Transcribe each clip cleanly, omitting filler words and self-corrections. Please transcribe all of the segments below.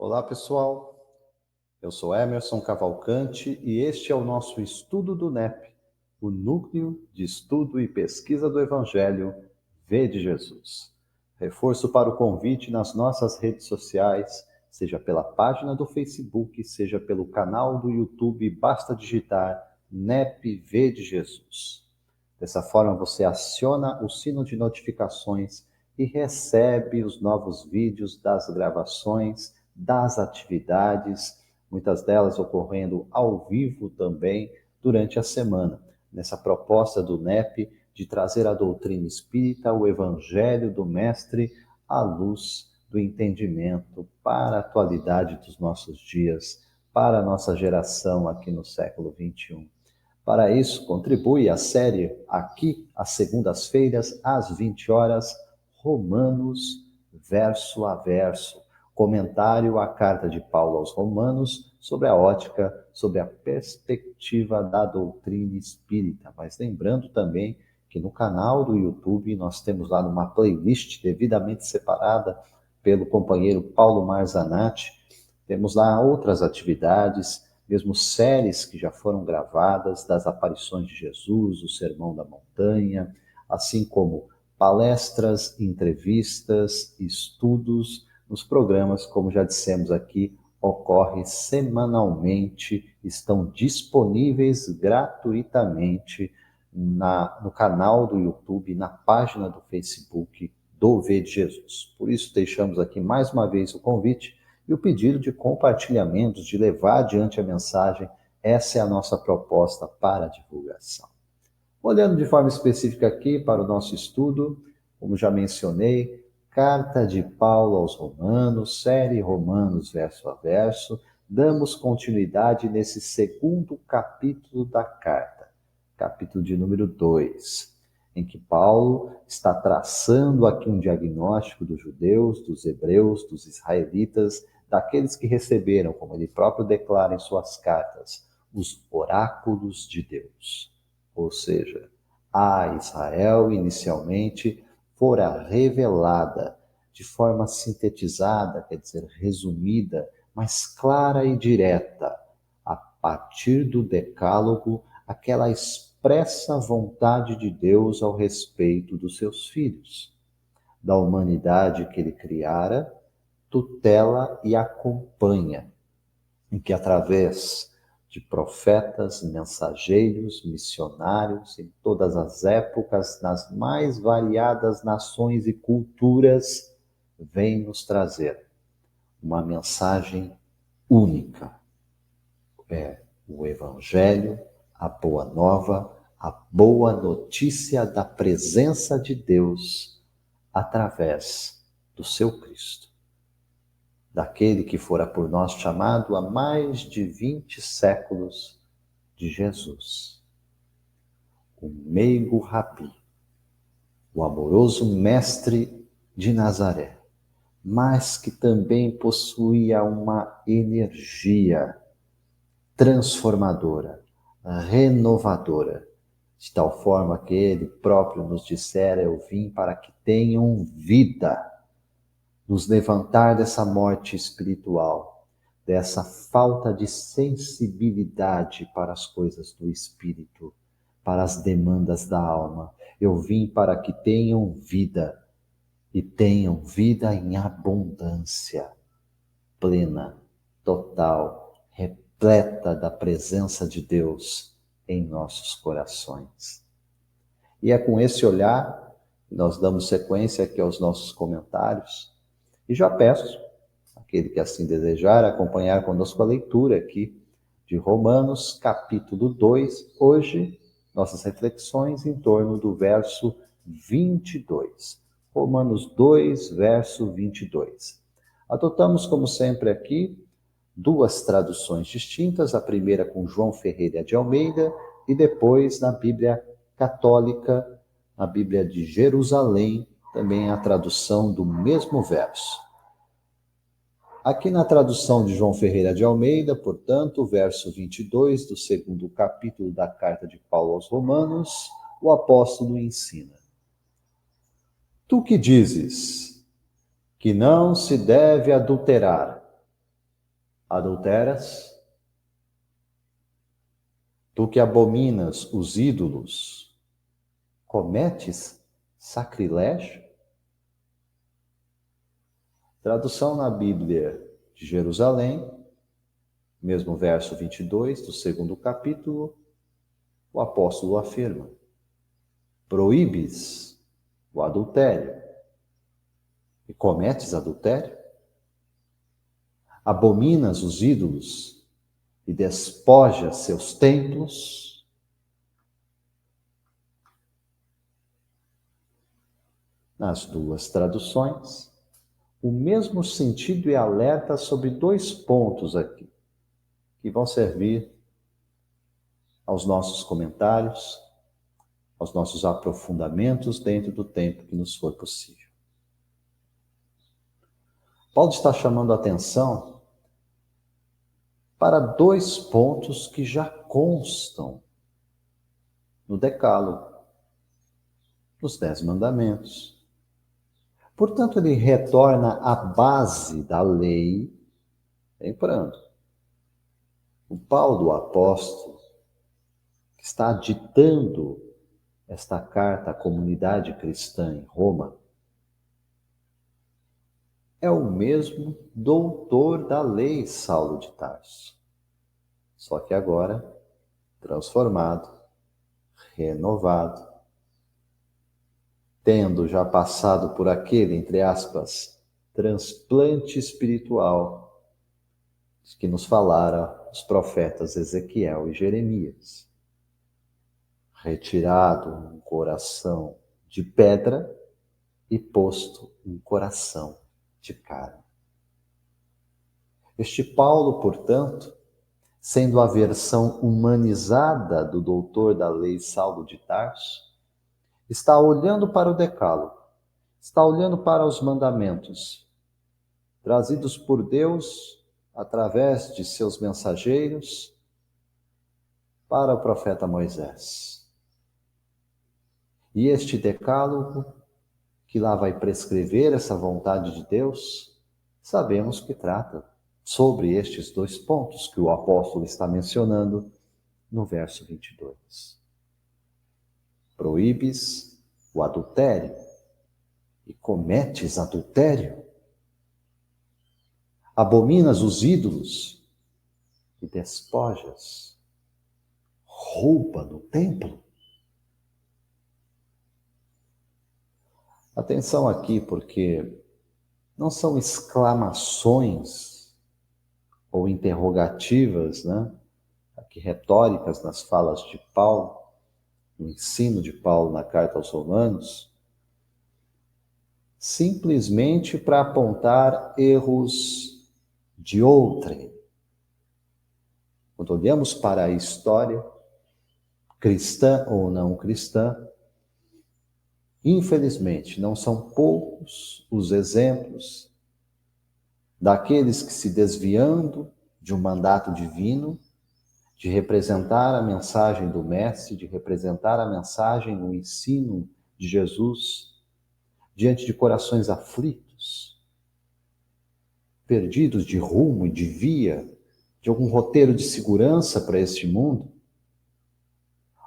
Olá, pessoal. Eu sou Emerson Cavalcante e este é o nosso estudo do NEP, o Núcleo de Estudo e Pesquisa do Evangelho V de Jesus. Reforço para o convite nas nossas redes sociais, seja pela página do Facebook, seja pelo canal do YouTube, basta digitar NEP V de Jesus. Dessa forma você aciona o sino de notificações e recebe os novos vídeos das gravações, das atividades, muitas delas ocorrendo ao vivo também durante a semana, nessa proposta do NEP de trazer a doutrina espírita, o Evangelho do Mestre, à luz do entendimento para a atualidade dos nossos dias, para a nossa geração aqui no século XXI. Para isso, contribui a série aqui, às segundas-feiras, às 20 horas, Romanos, verso a verso. Comentário à carta de Paulo aos Romanos sobre a ótica, sobre a perspectiva da doutrina espírita. Mas lembrando também que no canal do YouTube nós temos lá uma playlist devidamente separada pelo companheiro Paulo Marzanati. Temos lá outras atividades, mesmo séries que já foram gravadas das aparições de Jesus, o Sermão da Montanha, assim como palestras, entrevistas, estudos nos programas, como já dissemos aqui, ocorre semanalmente, estão disponíveis gratuitamente no canal do YouTube, na página do Facebook do V de Jesus. Por isso deixamos aqui mais uma vez o convite e o pedido de compartilhamentos, de levar adiante a mensagem. Essa é a nossa proposta para a divulgação. Olhando de forma específica aqui para o nosso estudo, como já mencionei, carta de Paulo aos Romanos, série Romanos verso a verso, damos continuidade nesse segundo capítulo da carta, capítulo de número 2, em que Paulo está traçando aqui um diagnóstico dos judeus, dos hebreus, dos israelitas, daqueles que receberam, como ele próprio declara em suas cartas, os oráculos de Deus. Ou seja, a Israel inicialmente fora revelada de forma sintetizada, quer dizer, resumida, mas clara e direta, a partir do Decálogo, aquela expressa vontade de Deus ao respeito dos seus filhos, da humanidade que ele criara, tutela e acompanha, em que através de profetas, mensageiros, missionários, em todas as épocas, nas mais variadas nações e culturas, vem nos trazer uma mensagem única. É o Evangelho, a Boa Nova, a boa notícia da presença de Deus através do seu Cristo, daquele que fora por nós chamado há mais de 20 séculos de Jesus, o meigo rabi, o amoroso mestre de Nazaré, mas que também possuía uma energia transformadora, renovadora, de tal forma que ele próprio nos dissera: eu vim para que tenham vida, nos levantar dessa morte espiritual, dessa falta de sensibilidade para as coisas do espírito, para as demandas da alma. Eu vim para que tenham vida, e tenham vida em abundância, plena, total, repleta da presença de Deus em nossos corações. E é com esse olhar que nós damos sequência aqui aos nossos comentários. E já peço, aquele que assim desejar, acompanhar conosco a leitura aqui de Romanos, capítulo 2. Hoje, nossas reflexões em torno do verso 22. Romanos 2, verso 22. Adotamos, como sempre aqui, duas traduções distintas, a primeira com João Ferreira de Almeida e depois na Bíblia Católica, na Bíblia de Jerusalém, também a tradução do mesmo verso. Aqui na tradução de João Ferreira de Almeida, portanto, o verso 22 do segundo capítulo da carta de Paulo aos Romanos, o apóstolo ensina: Tu que dizes que não se deve adulterar, Adulteras? Tu que abominas os ídolos, cometes sacrilégio? Tradução na Bíblia de Jerusalém, mesmo verso 22 do segundo capítulo, o apóstolo afirma: proíbes o adultério e cometes adultério? Abominas os ídolos e despojas seus templos? Nas duas traduções, o mesmo sentido e alerta sobre dois pontos aqui, que vão servir aos nossos comentários, aos nossos aprofundamentos dentro do tempo que nos for possível. Paulo está chamando a atenção para dois pontos que já constam no Decálogo, nos 10 Mandamentos. Portanto, ele retorna à base da lei, lembrando, o Paulo, o apóstolo, que está ditando esta carta à comunidade cristã em Roma, é o mesmo doutor da lei, Saulo de Tarso. Só que agora, transformado, renovado, tendo já passado por aquele, entre aspas, transplante espiritual que nos falara os profetas Ezequiel e Jeremias. Retirado um coração de pedra e posto um coração de carne. Este Paulo, portanto, sendo a versão humanizada do doutor da lei Saulo de Tarso, está olhando para o Decálogo, está olhando para os mandamentos, trazidos por Deus através de seus mensageiros para o profeta Moisés. E este Decálogo, que lá vai prescrever essa vontade de Deus, sabemos que trata sobre estes dois pontos que o apóstolo está mencionando no verso 22. Proíbes o adultério e cometes adultério. Abominas os ídolos e despojas, rouba no templo. Atenção aqui, porque não são exclamações ou interrogativas, aqui retóricas nas falas de Paulo, no ensino de Paulo na carta aos Romanos, simplesmente para apontar erros de outrem. Quando olhamos para a história, cristã ou não cristã, infelizmente, não são poucos os exemplos daqueles que, se desviando de um mandato divino, de representar a mensagem do Mestre, de representar a mensagem no ensino de Jesus, diante de corações aflitos, perdidos de rumo e de via, de algum roteiro de segurança para este mundo,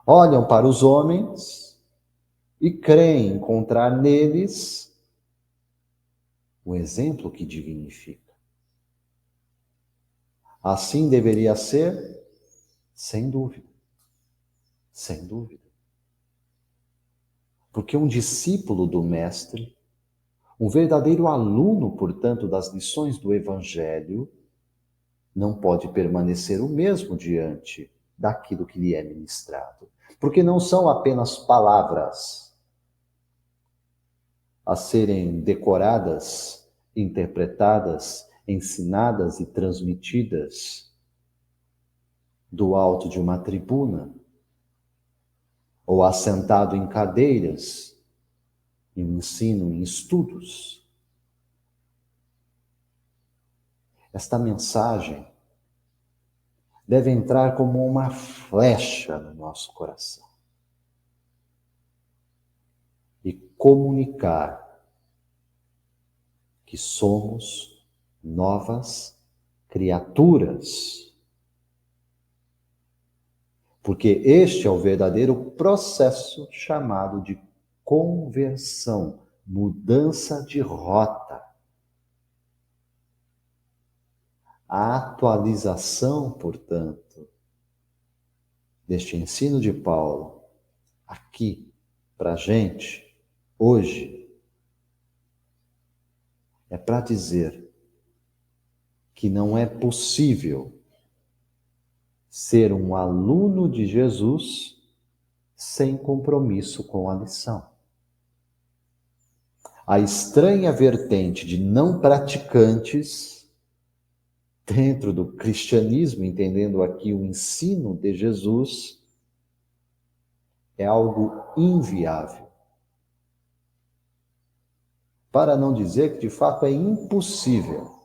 olham para os homens e creem encontrar neles o exemplo que dignifica. Assim deveria ser, sem dúvida. Sem dúvida. Porque um discípulo do Mestre, um verdadeiro aluno, portanto, das lições do Evangelho, não pode permanecer o mesmo diante daquilo que lhe é ministrado. Porque não são apenas palavras a serem decoradas, interpretadas, ensinadas e transmitidas do alto de uma tribuna, ou assentado em cadeiras, em ensino, em estudos. Esta mensagem deve entrar como uma flecha no nosso coração e comunicar que somos novas criaturas. Porque este é o verdadeiro processo chamado de conversão, mudança de rota. A atualização, portanto, deste ensino de Paulo, aqui, para a gente, hoje, é para dizer que não é possível ser um aluno de Jesus sem compromisso com a lição. A estranha vertente de não praticantes dentro do cristianismo, entendendo aqui o ensino de Jesus, é algo inviável. Para não dizer que de fato é impossível.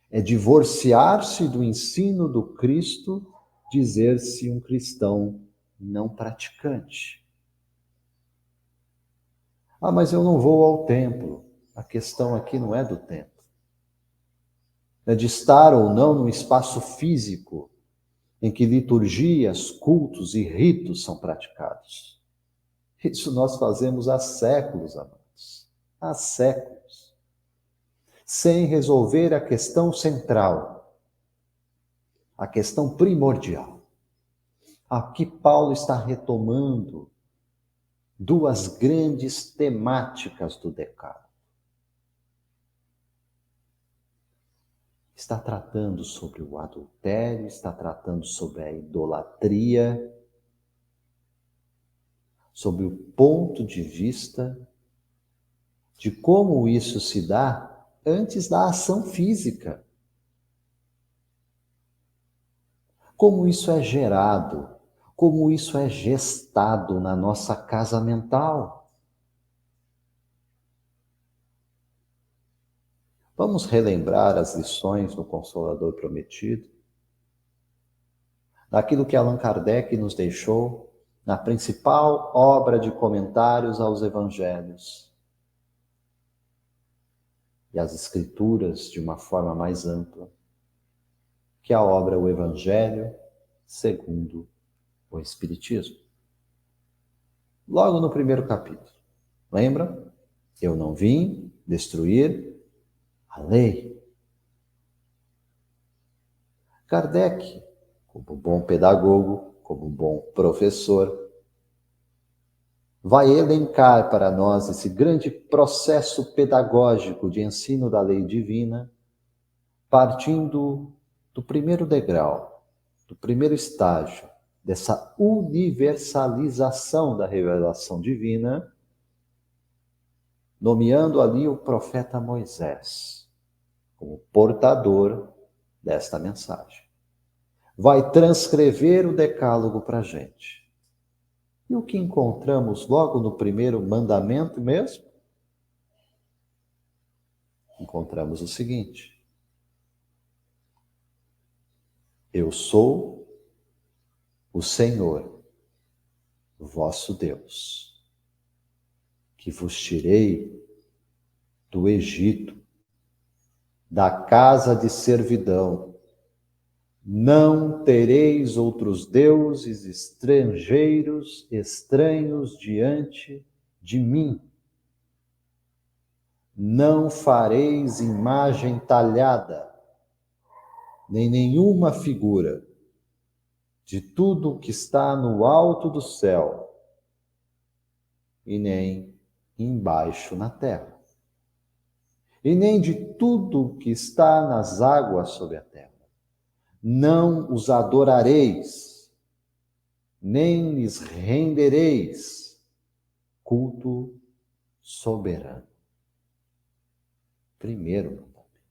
É divorciar-se do ensino do Cristo, dizer-se um cristão não praticante. Ah, mas eu não vou ao templo. A questão aqui não é do templo. É de estar ou não no espaço físico em que liturgias, cultos e ritos são praticados. Isso nós fazemos há séculos, amados. Há séculos. Sem resolver a questão central, a questão primordial. Aqui Paulo está retomando duas grandes temáticas do Decálogo. Está tratando sobre o adultério, está tratando sobre a idolatria, sobre o ponto de vista de como isso se dá antes da ação física. Como isso é gerado, como isso é gestado na nossa casa mental. Vamos relembrar as lições do Consolador Prometido, daquilo que Allan Kardec nos deixou na principal obra de comentários aos Evangelhos e às Escrituras de uma forma mais ampla, que é a obra O Evangelho segundo o Espiritismo. Logo no primeiro capítulo, lembra? Eu não vim destruir a lei. Kardec, como bom pedagogo, como bom professor, vai elencar para nós esse grande processo pedagógico de ensino da lei divina, partindo do primeiro degrau, do primeiro estágio dessa universalização da revelação divina, nomeando ali o profeta Moisés como portador desta mensagem. Vai transcrever o decálogo para a gente. E o que encontramos logo no primeiro mandamento mesmo? Encontramos o seguinte: eu sou o Senhor, vosso Deus, que vos tirei do Egito, da casa de servidão. Não tereis outros deuses estrangeiros, estranhos diante de mim. Não fareis imagem talhada, nem nenhuma figura de tudo que está no alto do céu, e nem embaixo na terra, e nem de tudo que está nas águas sobre a terra. Não os adorareis, nem lhes rendereis culto soberano. Primeiro mandamento.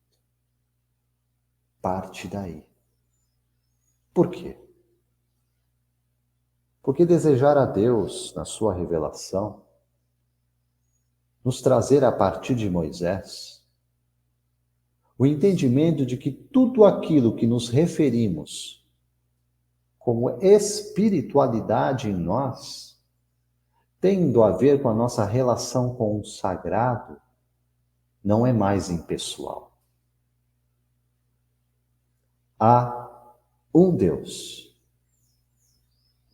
Parte daí. Por quê? Porque desejar a Deus, na sua revelação, nos trazer a partir de Moisés o entendimento de que tudo aquilo que nos referimos como espiritualidade em nós, tendo a ver com a nossa relação com o sagrado, não é mais impessoal. Há um Deus.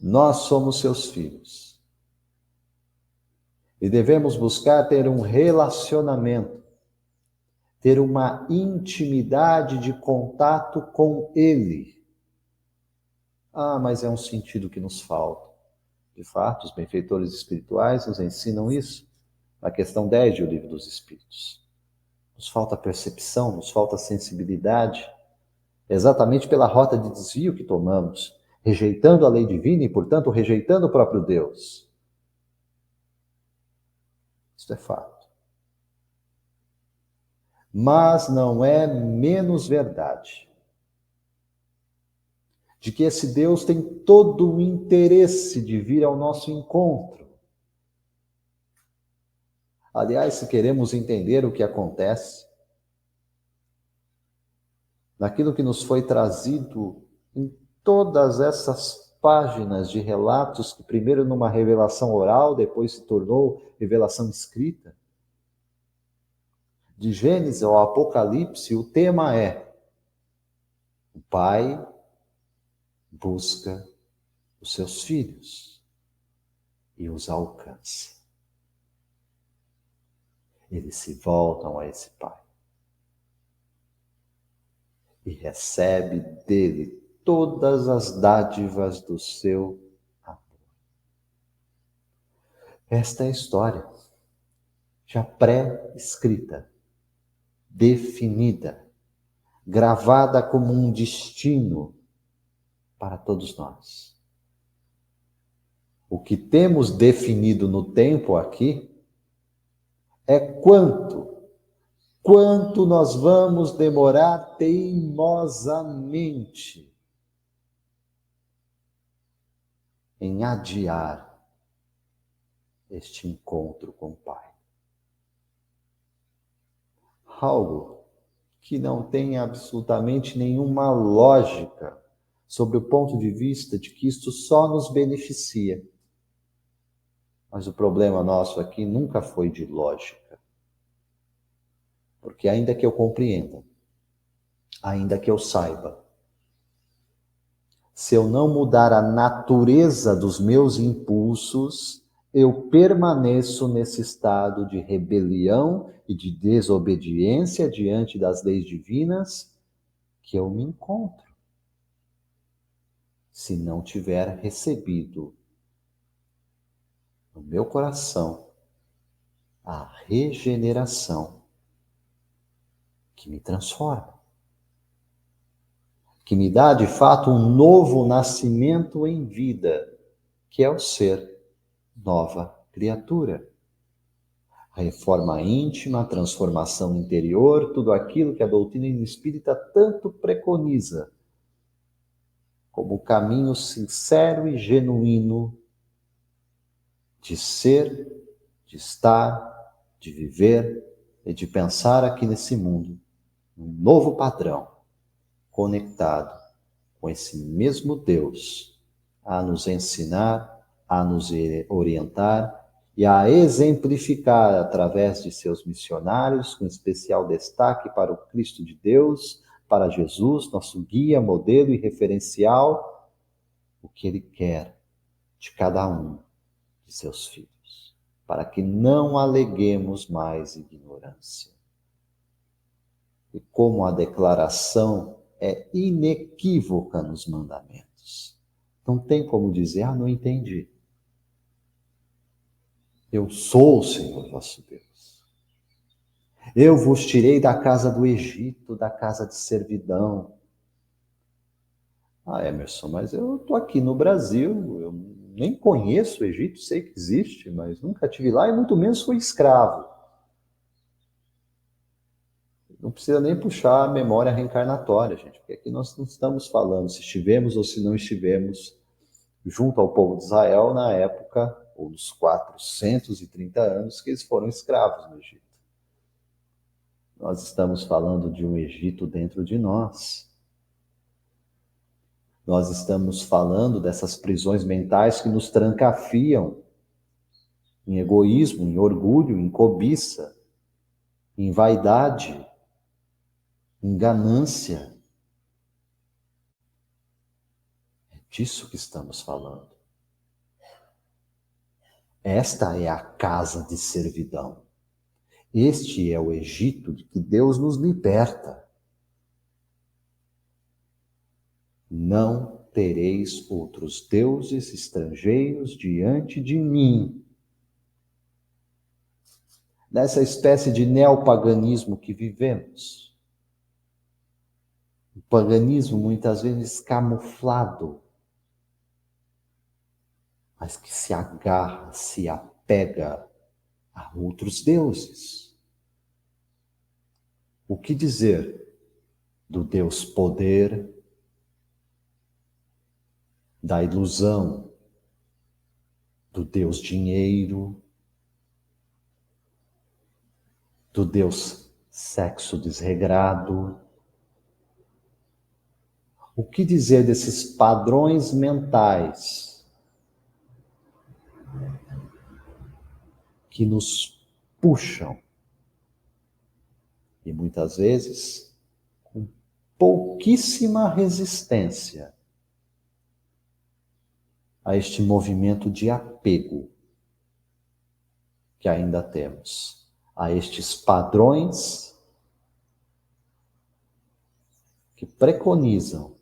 Nós somos seus filhos. E devemos buscar ter um relacionamento, ter uma intimidade de contato com Ele. Ah, mas é um sentido que nos falta. De fato, os benfeitores espirituais nos ensinam isso, na questão 10 do Livro dos Espíritos. Nos falta percepção, nos falta sensibilidade, exatamente pela rota de desvio que tomamos, rejeitando a lei divina e, portanto, rejeitando o próprio Deus. Isso é fato. Mas não é menos verdade de que esse Deus tem todo o interesse de vir ao nosso encontro. Aliás, se queremos entender o que acontece, naquilo que nos foi trazido em todas essas páginas de relatos, que primeiro numa revelação oral, depois se tornou revelação escrita, de Gênesis ao Apocalipse, o tema é: o Pai busca os seus filhos e os alcança. Eles se voltam a esse Pai e recebe dele todas as dádivas do seu amor. Esta é a história, já pré-escrita, definida, gravada como um destino para todos nós. O que temos definido no tempo aqui é quanto nós vamos demorar teimosamente em adiar este encontro com o Pai. Algo que não tem absolutamente nenhuma lógica sobre o ponto de vista de que isto só nos beneficia. Mas o problema nosso aqui nunca foi de lógica. Porque ainda que eu compreenda, ainda que eu saiba, se eu não mudar a natureza dos meus impulsos, eu permaneço nesse estado de rebelião e de desobediência diante das leis divinas que eu me encontro, se não tiver recebido no meu coração a regeneração que me transforma, que me dá de fato um novo nascimento em vida, que é o ser nova criatura. A reforma íntima, a transformação interior, tudo aquilo que a doutrina espírita tanto preconiza como o caminho sincero e genuíno de ser, de estar, de viver e de pensar aqui nesse mundo, um novo padrão, conectado com esse mesmo Deus, a nos ensinar, a nos orientar e a exemplificar através de seus missionários, com especial destaque para o Cristo de Deus, para Jesus, nosso guia, modelo e referencial, o que Ele quer de cada um de seus filhos, para que não aleguemos mais ignorância. E como a declaração é inequívoca nos mandamentos, não tem como dizer, não entendi. Eu sou o Senhor vosso Deus. Eu vos tirei da casa do Egito, da casa de servidão. Emerson, mas eu estou aqui no Brasil, eu nem conheço o Egito, sei que existe, mas nunca estive lá e muito menos fui escravo. Não precisa nem puxar a memória reencarnatória, gente, porque aqui nós não estamos falando se estivemos ou se não estivemos junto ao povo de Israel na época, ou nos 430 anos que eles foram escravos no Egito. Nós estamos falando de um Egito dentro de nós. Nós estamos falando dessas prisões mentais que nos trancafiam em egoísmo, em orgulho, em cobiça, em vaidade, em ganância, disso que estamos falando. Esta é a casa de servidão. Este é o Egito de que Deus nos liberta. Não tereis outros deuses estrangeiros diante de mim. Nessa espécie de neopaganismo que vivemos. O paganismo muitas vezes camuflado, mas que se agarra, se apega a outros deuses. O que dizer do Deus poder, da ilusão, do Deus dinheiro, do Deus sexo desregrado? O que dizer desses padrões mentais que nos puxam e muitas vezes com pouquíssima resistência a este movimento de apego que ainda temos, a estes padrões que preconizam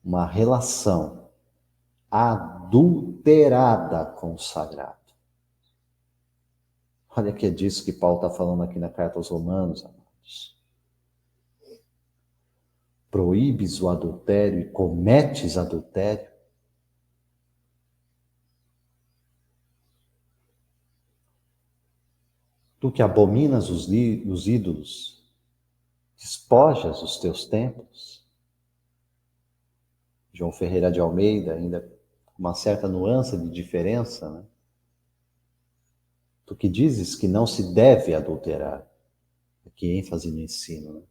uma relação adulterada com o sagrado. Olha que é disso que Paulo está falando aqui na carta aos Romanos, amados. Proíbes o adultério e cometes adultério. Tu que abominas os ídolos, despojas os teus templos. João Ferreira de Almeida, ainda com uma certa nuance de diferença, né? Tu que dizes que não se deve adulterar. Que ênfase no ensino, né?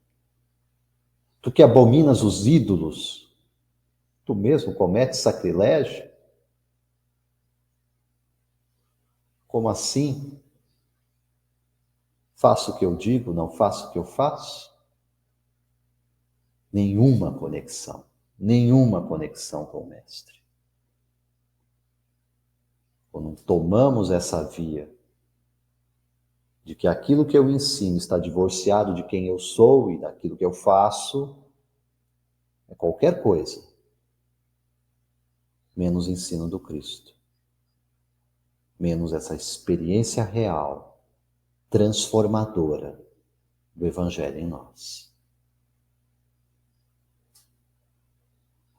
Tu que abominas os ídolos, tu mesmo cometes sacrilégio? Como assim? Faço o que eu digo, não faço o que eu faço? Nenhuma conexão com o Mestre. Quando tomamos essa via de que aquilo que eu ensino está divorciado de quem eu sou e daquilo que eu faço, é qualquer coisa, menos ensino do Cristo, menos essa experiência real, transformadora do Evangelho em nós.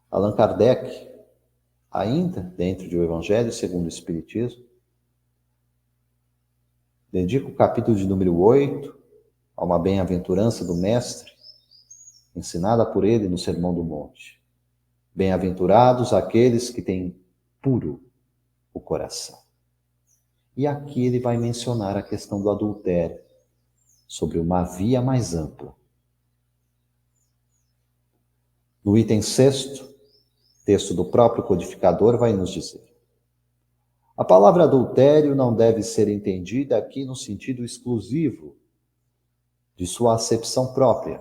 Allan Kardec, ainda dentro do Evangelho segundo o Espiritismo, dedica o capítulo de número 8 a uma bem-aventurança do Mestre, ensinada por ele no Sermão do Monte. Bem-aventurados aqueles que têm puro o coração. E aqui ele vai mencionar a questão do adultério, sobre uma via mais ampla. No item 6º, texto do próprio codificador vai nos dizer: a palavra adultério não deve ser entendida aqui no sentido exclusivo de sua acepção própria,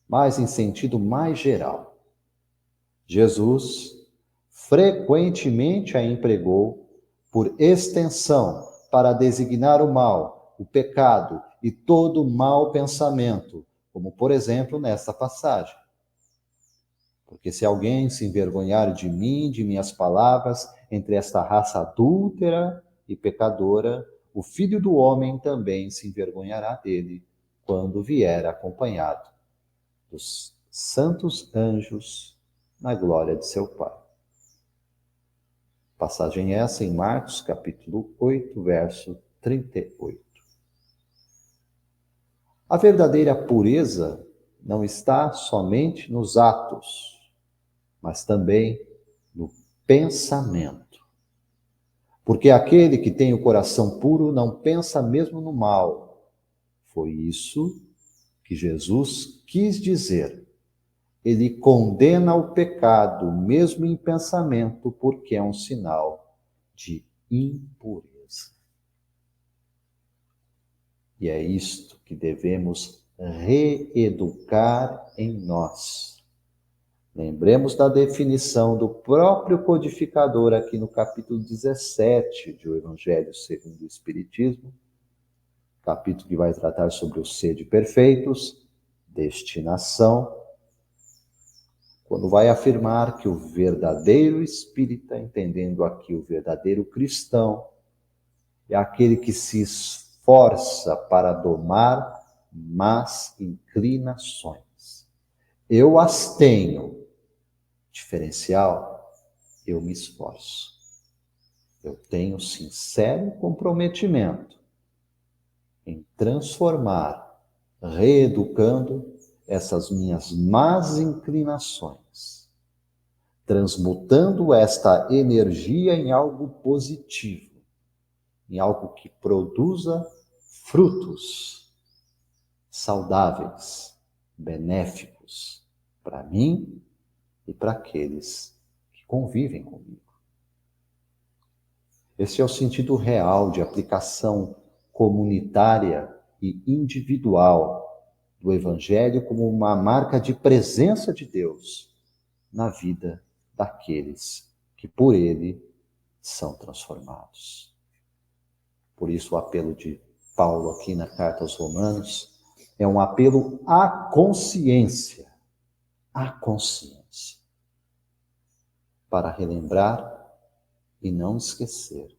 mas em sentido mais geral. Jesus frequentemente a empregou por extensão para designar o mal, o pecado e todo mau pensamento, como por exemplo nesta passagem. Porque se alguém se envergonhar de mim, de minhas palavras, entre esta raça adúltera e pecadora, o Filho do Homem também se envergonhará dele, quando vier acompanhado dos santos anjos na glória de seu Pai. Passagem essa em Marcos, capítulo 8, verso 38. A verdadeira pureza não está somente nos atos, mas também no pensamento. Porque aquele que tem o coração puro não pensa mesmo no mal. Foi isso que Jesus quis dizer. Ele condena o pecado, mesmo em pensamento, porque é um sinal de impureza. E é isto que devemos reeducar em nós. Lembremos da definição do próprio codificador aqui no capítulo 17 do Evangelho segundo o Espiritismo, capítulo que vai tratar sobre o ser de perfeitos, destinação, quando vai afirmar que o verdadeiro espírita, entendendo aqui o verdadeiro cristão, é aquele que se esforça para domar más inclinações. Eu as tenho. Diferencial, eu me esforço. Eu tenho sincero comprometimento em transformar, reeducando essas minhas más inclinações, transmutando esta energia em algo positivo, em algo que produza frutos saudáveis, benéficos para mim e para aqueles que convivem comigo. Esse é o sentido real de aplicação comunitária e individual do Evangelho como uma marca de presença de Deus na vida daqueles que por ele são transformados. Por isso o apelo de Paulo aqui na carta aos Romanos é um apelo à consciência, para relembrar e não esquecer.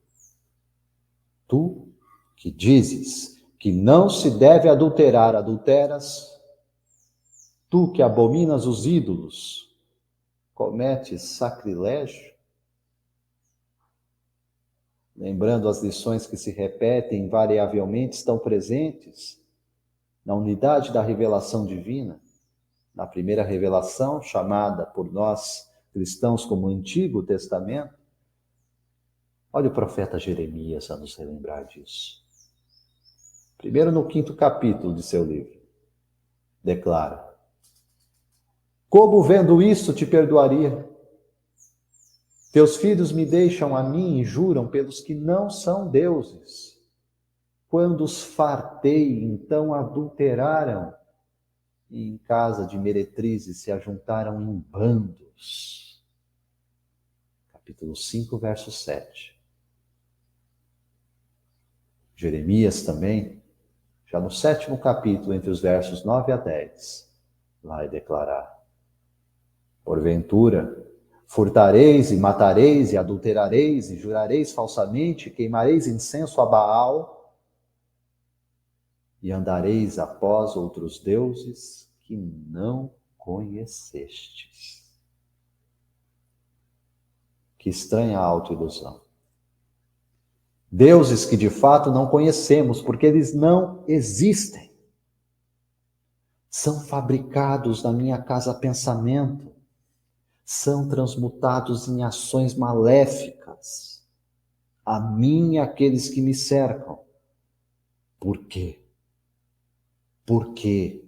Tu que dizes que não se deve adulterar, adulteras. Tu que abominas os ídolos, cometes sacrilégio. Lembrando as lições que se repetem invariavelmente, estão presentes na unidade da revelação divina. Na primeira revelação, chamada por nós cristãos como Antigo Testamento, olha o profeta Jeremias a nos relembrar disso. Primeiro no 5º capítulo de seu livro, declara: como vendo isso te perdoaria? Teus filhos me deixam a mim e juram pelos que não são deuses. Quando os fartei, então adulteraram, e em casa de meretrizes se ajuntaram em bandos. Capítulo 5, verso 7. Jeremias também, já no 7º capítulo, entre os versos 9 a 10, vai declarar: porventura, furtareis e matareis e adulterareis e jurareis falsamente, queimareis incenso a Baal e andareis após outros deuses que não conhecestes. Que estranha autoilusão. Deuses que de fato não conhecemos, porque eles não existem. São fabricados na minha casa pensamento, são transmutados em ações maléficas, a mim e àqueles que me cercam. Por quê? Porque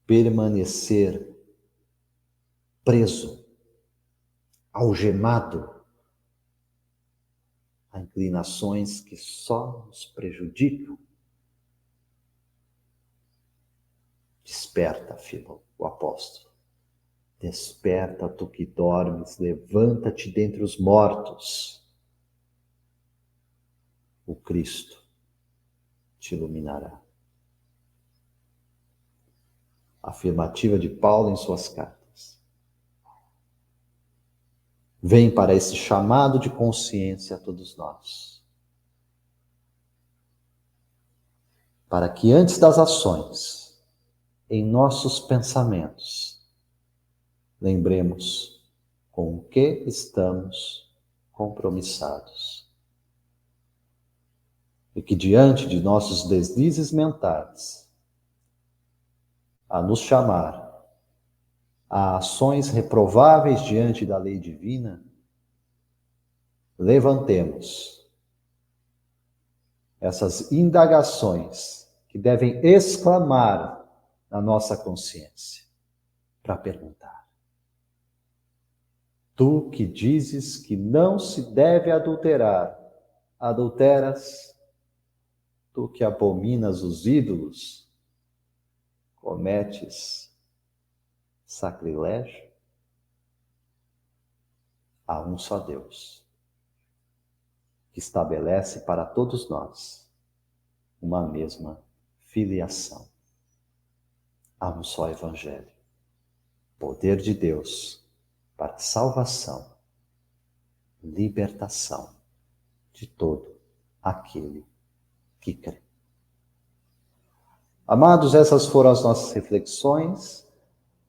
permanecer preso, algemado a inclinações que só nos prejudicam. Desperta, filho, o apóstolo. Desperta, tu que dormes, levanta-te dentre os mortos. O Cristo te iluminará. Afirmativa de Paulo em suas cartas. Vem para esse chamado de consciência a todos nós. Para que antes das ações, em nossos pensamentos, lembremos com o que estamos compromissados. E que diante de nossos deslizes mentais, a nos chamar a ações reprováveis diante da lei divina, levantemos essas indagações que devem exclamar na nossa consciência para perguntar: tu que dizes que não se deve adulterar, adulteras? Tu que abominas os ídolos, cometes sacrilégio? Há um só Deus, que estabelece para todos nós uma mesma filiação. Há um só Evangelho, poder de Deus para salvação, libertação de todo aquele que crê. Amados, essas foram as nossas reflexões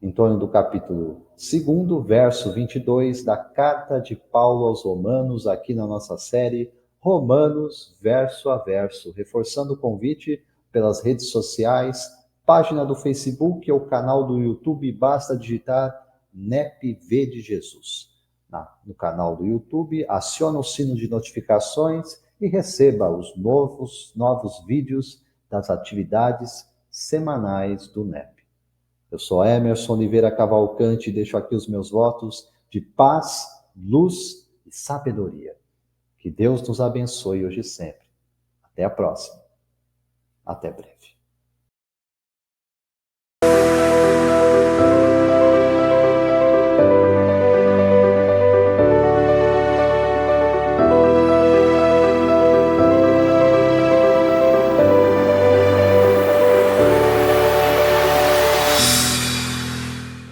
em torno do capítulo 2, verso 22 da carta de Paulo aos Romanos, aqui na nossa série Romanos verso a verso, reforçando o convite pelas redes sociais, página do Facebook ou canal do YouTube, basta digitar NEP V de Jesus. No canal do YouTube, aciona o sino de notificações e receba os novos vídeos das atividades semanais do NEP. Eu sou Emerson Oliveira Cavalcante e deixo aqui os meus votos de paz, luz e sabedoria. Que Deus nos abençoe hoje e sempre. Até a próxima. Até breve.